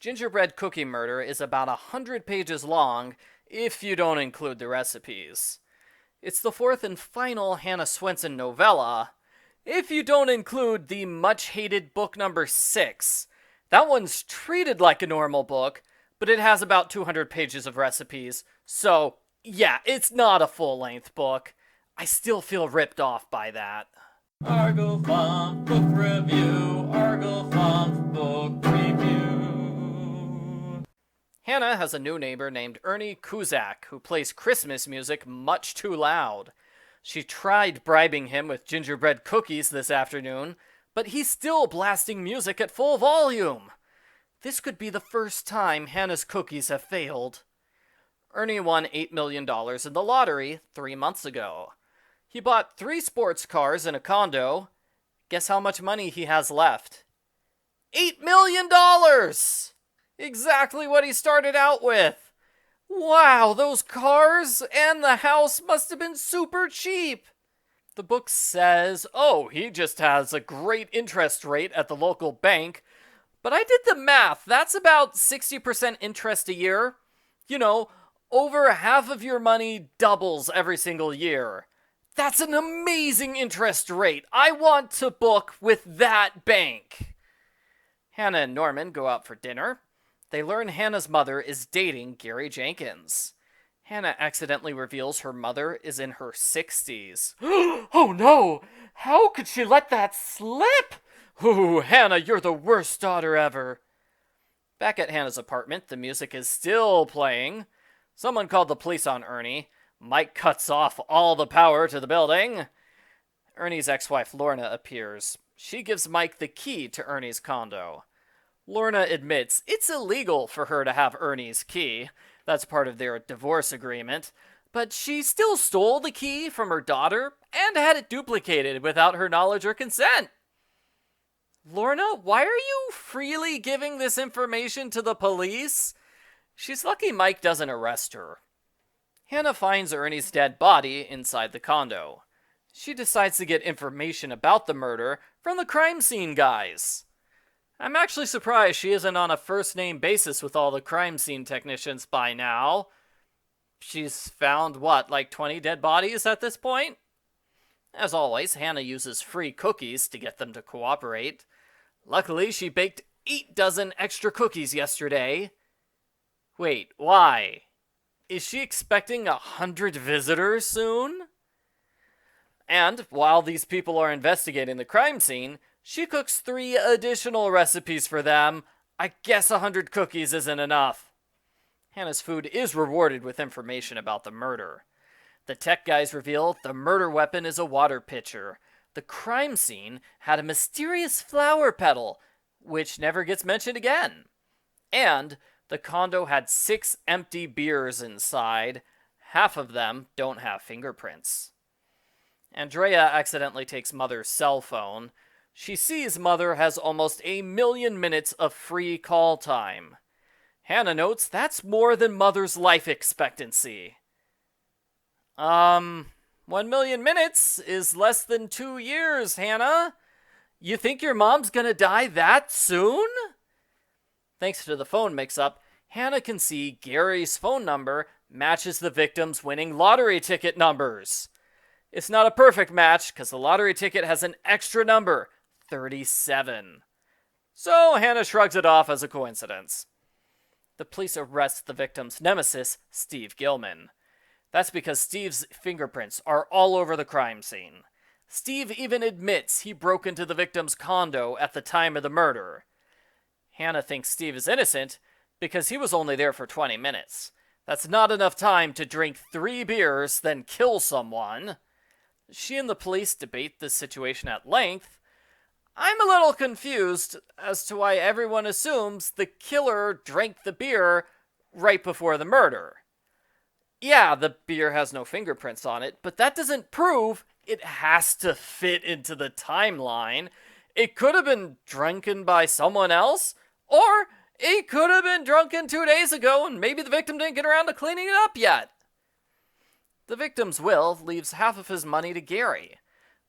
Gingerbread Cookie Murder is about 100 pages long, if you don't include the recipes. It's the fourth and final Hannah Swensen novella, if you don't include the much-hated book number 6. That one's treated like a normal book, but it has about 200 pages of recipes, so yeah, it's not a full-length book. I still feel ripped off by that. Argo Funk Book Review, Argo Funk Book Review. Hannah has a new neighbor named Ernie Kuzak, who plays Christmas music much too loud. She tried bribing him with gingerbread cookies this afternoon, but he's still blasting music at full volume. This could be the first time Hannah's cookies have failed. Ernie won $8 million in the lottery 3 months ago. He bought 3 sports cars and a condo. Guess how much money he has left? $8 million! Exactly what he started out with. Wow, those cars and the house must have been super cheap. The book says, he just has a great interest rate at the local bank. But I did the math. That's about 60% interest a year. You know, over half of your money doubles every single year. That's an amazing interest rate. I want to book with that bank. Hannah and Norman go out for dinner. They learn Hannah's mother is dating Gary Jenkins. Hannah accidentally reveals her mother is in her 60s. Oh no! How could she let that slip? Ooh, Hannah, you're the worst daughter ever. Back at Hannah's apartment, the music is still playing. Someone called the police on Ernie. Mike cuts off all the power to the building. Ernie's ex-wife Lorna appears. She gives Mike the key to Ernie's condo. Lorna admits it's illegal for her to have Ernie's key. That's part of their divorce agreement. But she still stole the key from her daughter and had it duplicated without her knowledge or consent. Lorna, why are you freely giving this information to the police? She's lucky Mike doesn't arrest her. Hannah finds Ernie's dead body inside the condo. She decides to get information about the murder from the crime scene guys. I'm actually surprised she isn't on a first-name basis with all the crime scene technicians by now. She's found, 20 dead bodies at this point? As always, Hannah uses free cookies to get them to cooperate. Luckily, she baked 8 dozen extra cookies yesterday. Wait, why? Is she expecting 100 visitors soon? And while these people are investigating the crime scene, she cooks 3 additional recipes for them. I guess 100 cookies isn't enough. Hannah's food is rewarded with information about the murder. The tech guys reveal the murder weapon is a water pitcher. The crime scene had a mysterious flower petal, which never gets mentioned again. And the condo had 6 empty beers inside. Half of them don't have fingerprints. Andrea accidentally takes Mother's cell phone. She sees Mother has almost 1 million minutes of free call time. Hannah notes that's more than Mother's life expectancy. 1 million minutes is less than 2 years, Hannah. You think your mom's gonna die that soon? Thanks to the phone mix-up, Hannah can see Gary's phone number matches the victim's winning lottery ticket numbers. It's not a perfect match because the lottery ticket has an extra number, 37. So Hannah shrugs it off as a coincidence. The police arrest the victim's nemesis, Steve Gilman. That's because Steve's fingerprints are all over the crime scene. Steve even admits he broke into the victim's condo at the time of the murder. Hannah thinks Steve is innocent because he was only there for 20 minutes. That's not enough time to drink 3 beers, then kill someone. She and the police debate this situation at length. I'm a little confused as to why everyone assumes the killer drank the beer right before the murder. Yeah, the beer has no fingerprints on it, but that doesn't prove it has to fit into the timeline. It could have been drunken by someone else, or it could have been drunken 2 days ago and maybe the victim didn't get around to cleaning it up yet. The victim's will leaves half of his money to Gary.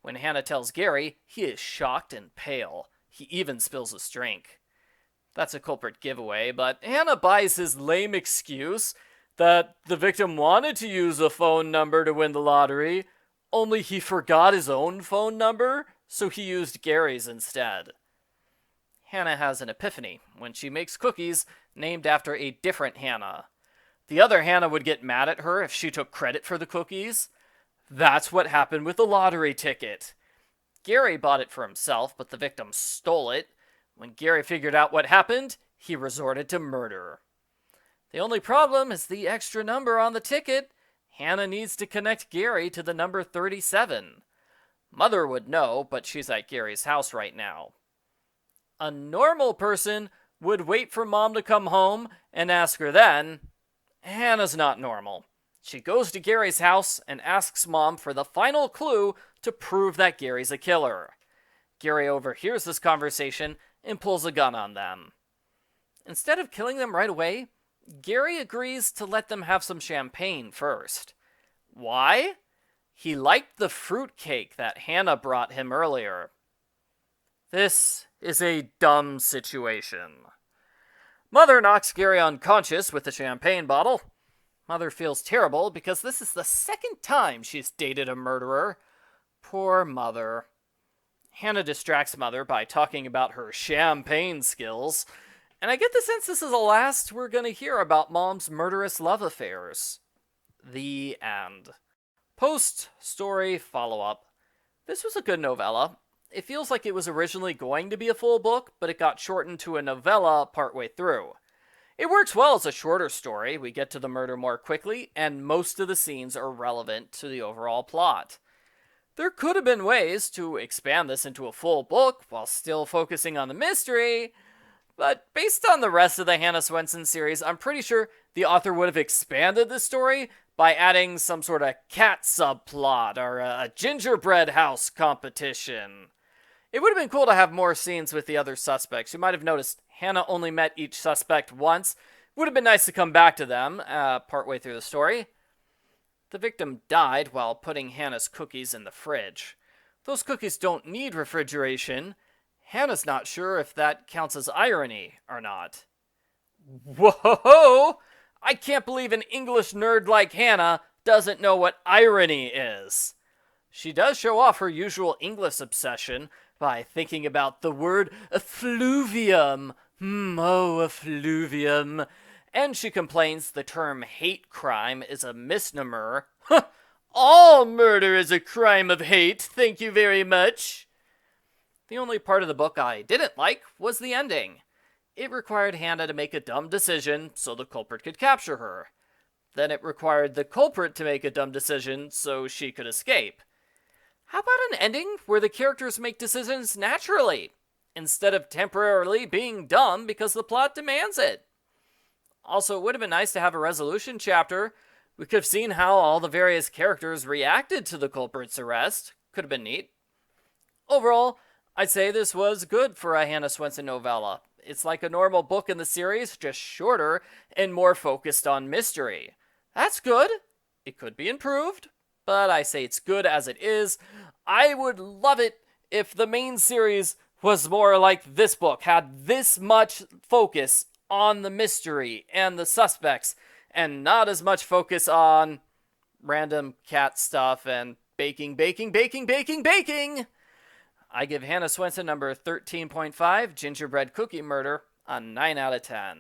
When Hannah tells Gary, he is shocked and pale. He even spills his drink. That's a culprit giveaway, but Hannah buys his lame excuse that the victim wanted to use a phone number to win the lottery, only he forgot his own phone number, so he used Gary's instead. Hannah has an epiphany when she makes cookies named after a different Hannah. The other Hannah would get mad at her if she took credit for the cookies. That's what happened with the lottery ticket. Gary bought it for himself, but the victim stole it. When Gary figured out what happened, he resorted to murder. The only problem is the extra number on the ticket. Hannah needs to connect Gary to the number 37. Mother would know, but she's at Gary's house right now. A normal person would wait for Mom to come home and ask her then. Hannah's not normal. She goes to Gary's house and asks Mom for the final clue to prove that Gary's a killer. Gary overhears this conversation and pulls a gun on them. Instead of killing them right away, Gary agrees to let them have some champagne first. Why? He liked the fruitcake that Hannah brought him earlier. This is a dumb situation. Mother knocks Gary unconscious with the champagne bottle. Mother feels terrible because this is the second time she's dated a murderer. Poor Mother. Hannah distracts Mother by talking about her champagne skills, and I get the sense this is the last we're going to hear about Mom's murderous love affairs. The end. Post-story follow-up. This was a good novella. It feels like it was originally going to be a full book, but it got shortened to a novella partway through. It works well as a shorter story. We get to the murder more quickly, and most of the scenes are relevant to the overall plot. There could have been ways to expand this into a full book while still focusing on the mystery, but based on the rest of the Hannah Swensen series, I'm pretty sure the author would have expanded the story by adding some sort of cat subplot or a gingerbread house competition. It would have been cool to have more scenes with the other suspects. You might have noticed Hannah only met each suspect once. Would have been nice to come back to them partway through the story. The victim died while putting Hannah's cookies in the fridge. Those cookies don't need refrigeration. Hannah's not sure if that counts as irony or not. Whoa! I can't believe an English nerd like Hannah doesn't know what irony is. She does show off her usual English obsession by thinking about the word effluvium. Effluvium. And she complains the term hate crime is a misnomer. All murder is a crime of hate, thank you very much. The only part of the book I didn't like was the ending. It required Hannah to make a dumb decision so the culprit could capture her. Then it required the culprit to make a dumb decision so she could escape. How about an ending where the characters make decisions naturally, instead of temporarily being dumb because the plot demands it? Also, it would have been nice to have a resolution chapter. We could have seen how all the various characters reacted to the culprit's arrest. Could have been neat. Overall, I'd say this was good for a Hannah Swensen novella. It's like a normal book in the series, just shorter and more focused on mystery. That's good. It could be improved, but I say it's good as it is. I would love it if the main series was more like this book, had this much focus on the mystery and the suspects, and not as much focus on random cat stuff and baking. I give Hannah Swensen number 13.5, Gingerbread Cookie Murder, a 9 out of 10.